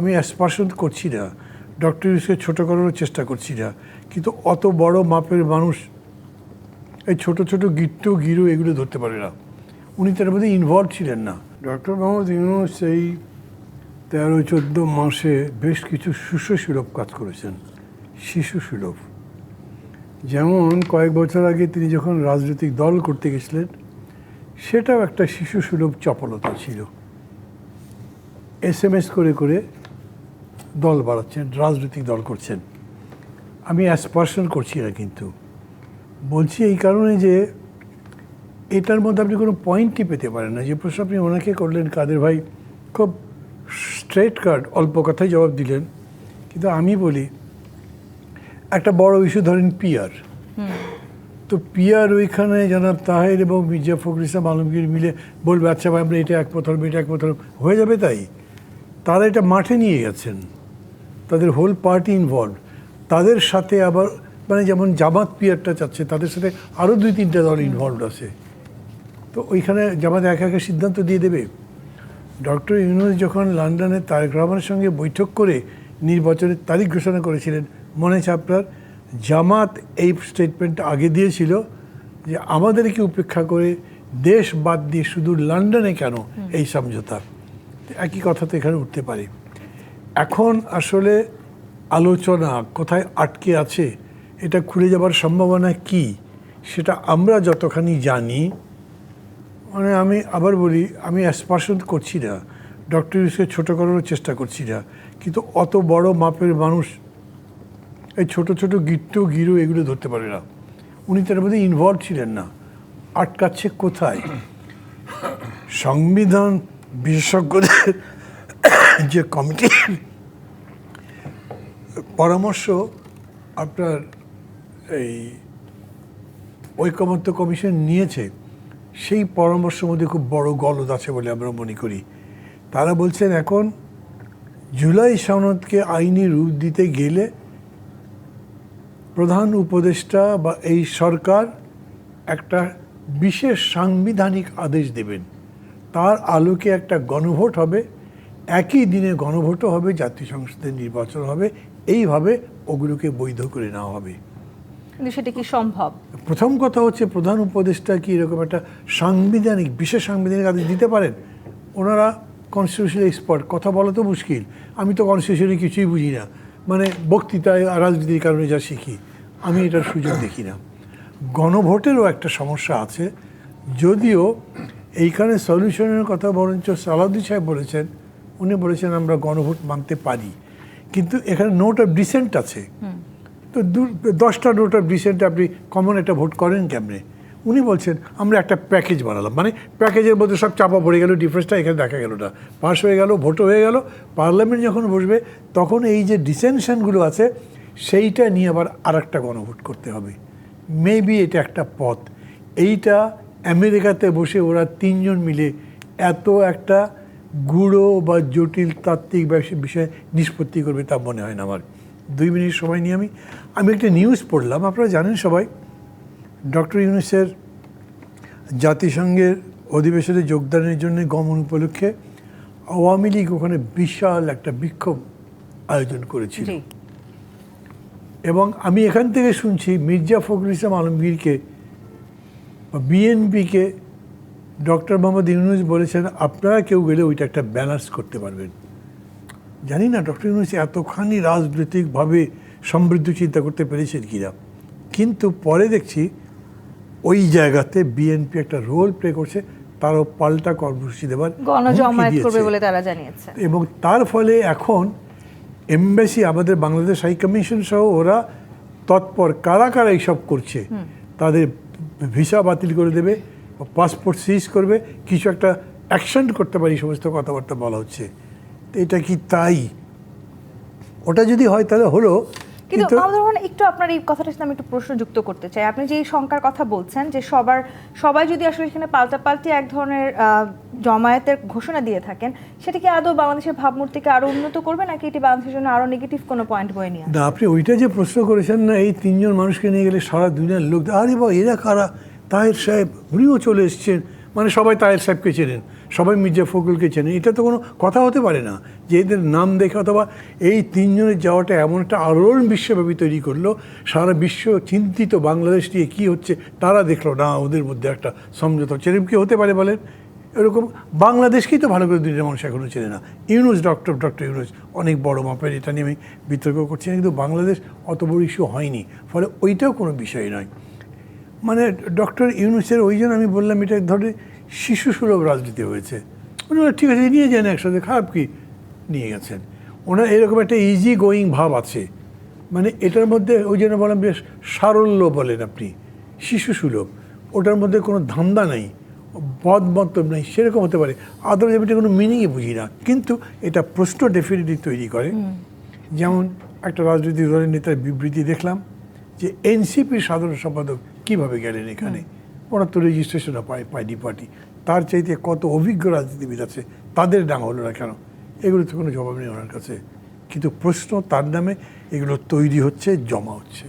আমি অ্যাসপারশন করছি না, ডক্টর ইউনূসকে ছোটো করানোর চেষ্টা করছি না, কিন্তু অত বড় মাপের মানুষ এই ছোট ছোট গিরু এগুলো ধরতে পারে না। উনি তার মধ্যে ইনভলভ ছিলেন না। ডক্টর মোহাম্মদ ইউনূস এই 13-14 মাসে বেশ কিছু শিশুসুলভ কাজ করেছেন। শিশুসুলভ যেমন কয়েক বছর আগে তিনি যখন রাজনৈতিক দল করতে গেছিলেন, সেটাও একটা শিশুসুলভ চপলতা ছিল। SMS করে করে দল বাড়াচ্ছেন, রাজনৈতিক দল করছেন। আমি অ্যাসপারশন করছি না, কিন্তু বলছি এই কারণে যে এটার মধ্যে আপনি কোনো পয়েন্টই পেতে পারেন না। যে প্রশ্ন আপনি ওনাকে করলেন, কাদের ভাই খুব স্ট্রেট কাট, অল্প কথাই জবাব দিলেন। কিন্তু আমি বলি একটা বড় ইস্যু ধরেন পিআর, তো পিআর ওইখানে জনাব তাহের এবং মির্জা ফখরুল ইসলাম আলমগীর মিলে বলবে আচ্ছা ভাই আমরা এটা একমত হলাম, এটা একমত হলাম, হয়ে যাবে। তাই তারা এটা মাঠে নিয়ে গেছেন, তাদের হোল পার্টি ইনভলভ। তাদের সাথে আবার মানে যেমন জামাত পিআরটা চাচ্ছে, তাদের সাথে আরও 2-3টা দল ইনভলভ আছে। তো ওইখানে জামাত একা একা সিদ্ধান্ত দিয়ে দেবে। ডক্টর ইউনূস যখন লন্ডনে তারেক রহমানের সঙ্গে বৈঠক করে নির্বাচনের তারিখ ঘোষণা করেছিলেন, মনে আছে আপনার? জামাত এই স্টেটমেন্টটা আগে দিয়েছিল যে আমাদেরকে উপেক্ষা করে দেশ বাদ দিয়ে শুধু লন্ডনে কেন এই সমঝোতা। একই কথা তো এখানে উঠতে পারে। এখন আসলে আলোচনা কোথায় আটকে আছে, এটা খুলে যাবার সম্ভাবনা কি, সেটা আমরা যতখানি জানি, মানে আমি আবার বলি আমি অ্যাসপারশন করছি না, ডক্টর ইউনূসকে ছোটো করানোর চেষ্টা করছি না, কিন্তু অত বড় মাপের মানুষ এই ছোট ছোট গিরু এগুলো ধরতে পারে না। উনি তার মধ্যে ইনভলভ ছিলেন না। আটকাচ্ছে কোথায়? সংবিধান বিশেষজ্ঞদের যে কমিটির পরামর্শ আপনার এই ঐকমত্য কমিশন নিয়েছে, সেই পরামর্শের মধ্যে খুব বড় গলদ আছে বলে আমরা মনে করি। তারা বলছেন এখন জুলাই সনদকে আইনি রূপ দিতে গেলে প্রধান উপদেষ্টা বা এই সরকার একটা বিশেষ সাংবিধানিক আদেশ দেবেন, তার আলোকে একটা গণভোট হবে, একই দিনে গণভোটও হবে, জাতীয় সংসদের নির্বাচন হবে, এইভাবে ওগুলোকে বৈধ করে নেওয়া হবে। কিন্তু সেটা কি সম্ভব? প্রথম কথা হচ্ছে প্রধান উপদেষ্টা কি এরকম একটা সাংবিধানিক বিশেষ সাংবিধানিক আদেশ দিতে পারেন? ওনারা কনস্টিটিউশনাল এক্সপার্ট, কথা বলা তো মুশকিল। আমি তো কনস্টিটিউশনে কিছুই বুঝি না, মানে বক্তৃতায় রাজনীতির কারণে যা শিখি, আমি এটার সুযোগ দেখি না। গণভোটেরও একটা সমস্যা আছে, যদিও এইখানে সলিউশনের কথা বরঞ্চ সালাউদ্দিন সাহেব বলেছেন। উনি বলেছেন আমরা গণভোট মানতে পারি, কিন্তু এখানে নোট অফ ডিসেন্ট আছে। তো 10টা নোট অফ ডিসেন্টে আপনি কমন একটা ভোট করেন কেমনে? উনি বলছেন আমরা একটা প্যাকেজ বানালাম, মানে প্যাকেজের মধ্যে সব চাপা পড়ে গেল, ডিফারেন্সটা এখানে দেখা গেল না, পাস হয়ে গেল, ভোটও হয়ে গেল। পার্লামেন্ট যখন বসবে তখন এই যে ডিসেনশনগুলো আছে সেইটা নিয়ে আবার আরেকটা গণভোট করতে হবে। মেবি এটা একটা পথ। এইটা আমেরিকাতে বসে ওরা 3জন মিলে এত একটা গুঁড়ো বা জটিল তাত্ত্বিক বিষয়ে নিষ্পত্তি করবে তা মনে হয় না আমার। 2 মিনিট সময় নিয়ে আমি একটা নিউজ পড়লাম। আপনারা জানেন সবাই, ডক্টর ইউনূসের জাতিসংঘের অধিবেশনে যোগদানের জন্য গমন উপলক্ষে আওয়ামী লীগ ওখানে বিশাল একটা বিক্ষোভ আয়োজন করেছিল। এবং আমি এখান থেকে শুনছি মির্জা ফখরুল ইসলাম আলমগীরকে বা বিএনপিকে ডক্টর মোহাম্মদ ইউনূস বলেছেন আপনারা কেউ গেলে ওইটা একটা ব্যালেন্স করতে পারবেন। জানি না ডক্টর ইউনূস এতখানি রাজনৈতিকভাবে সমৃদ্ধ চিন্তা করতে পেরেছেন কিনা, কিন্তু পরে দেখছি ওই জায়গাতে বিএনপি একটা রোল প্লে করছে, তারও পাল্টা কর্মসূচি দেওয়ার গণজমায়েত করবে বলে তারা জানিয়েছে। এবং তার ফলে এখন এমবাসি, আমাদের বাংলাদেশ হাই কমিশন সহ ওরা তৎপর, কারা কারা এইসব করছে তাদের ভিসা বাতিল করে দেবে, পাসপোর্ট সিজ করবে, কিছু একটা অ্যাকশন করতে পারে, এই সমস্ত কথাবার্তা বলা হচ্ছে। তো এটা কি তাই? ওটা যদি হয় তাহলে হলো। কিন্তু একটু আপনার এই কথাটার সাথে আমি একটু প্রশ্ন যুক্ত করতে চাই। আপনি যে এই শঙ্কার কথা বলছেন যে সবাই যদি আসলে এখানে পাল্টাপাল্টি এক ধরনের জমায়েতের ঘোষণা দিয়ে থাকেন, সেটা কি আদৌ বাংলাদেশের ভাবমূর্তিকে আরো উন্নত করবে, নাকি এটি বাংলাদেশের জন্য আরো নেগেটিভ কোনো পয়েন্ট বয়ে নিয়ে আসবে? না, আপনি ওইটা যে প্রশ্ন করেছেন না, এই 3জন মানুষকে নিয়ে গেলে সারা দুনিয়ার লোক, আরে বা এরা কারা, তাহের সাহেব উনিও চলে এসছেন, মানে সবাই তাহের সাহেবকে চেনেন, সবাই মির্জা ফখরুলকে চেনেন, এটা তো কোনো কথা হতে পারে না যে এদের নাম দেখে অথবা এই তিনজনের যাওয়াটা এমন একটা আলোড়ন বিশ্বব্যাপী তৈরি করলো, সারা বিশ্ব চিন্তিত বাংলাদেশ নিয়ে কী হচ্ছে তারা দেখলো না ওদের মধ্যে একটা সমঝোতা হচ্ছে। এরকম কি হতে পারে বলেন? এরকম বাংলাদেশকেই তো ভালো করে দুনিয়ার মানুষ এখনও চেনে না। ইউনূস ডক্টর ইউনূস অনেক বড় মাপের, এটা নিয়ে আমি বিতর্ক করছি না, কিন্তু বাংলাদেশ অত বড় ইস্যু হয়নি, ফলে ওইটাও কোনো বিষয় নয়। মানে ডক্টর ইউনূসের ওই জন্য আমি বললাম এটা এক ধরনের শিশু সুলভ রাজনীতি হয়েছে। ওনারা ঠিক আছে নিয়ে যান একসাথে, খারাপ কি, নিয়ে গেছেন। ওনার এরকম একটা ইজি গোয়িং ভাব আছে, মানে এটার মধ্যে ওই জন্য বললাম বেশ সারল্য বলেন আপনি, শিশু সুলভ, ওটার মধ্যে কোনো ধান্দা নেই, বদ মন্তব্য নেই, সেরকম হতে পারে। আদারওয়াইজ আমি এটা কোনো মিনিংই বুঝি না, কিন্তু এটা প্রশ্ন ডেফিনেটলি তৈরি করে। যেমন একটা রাজনৈতিক দলের নেতার বিবৃতি দেখলাম যে এনসিপির সাধারণ সম্পাদক কীভাবে গেলেন এখানে, ওরা তো রেজিস্ট্রেশনও পায়নি পার্টি, তার চাইতে কত অভিজ্ঞ রাজনীতিবিদ আছে, তাদের ডাঙা হলো না কেন? এগুলো তো কোনো জবাব নেই ওনার কাছে, কিন্তু প্রশ্ন তার নামে এগুলো তৈরি হচ্ছে, জমা হচ্ছে।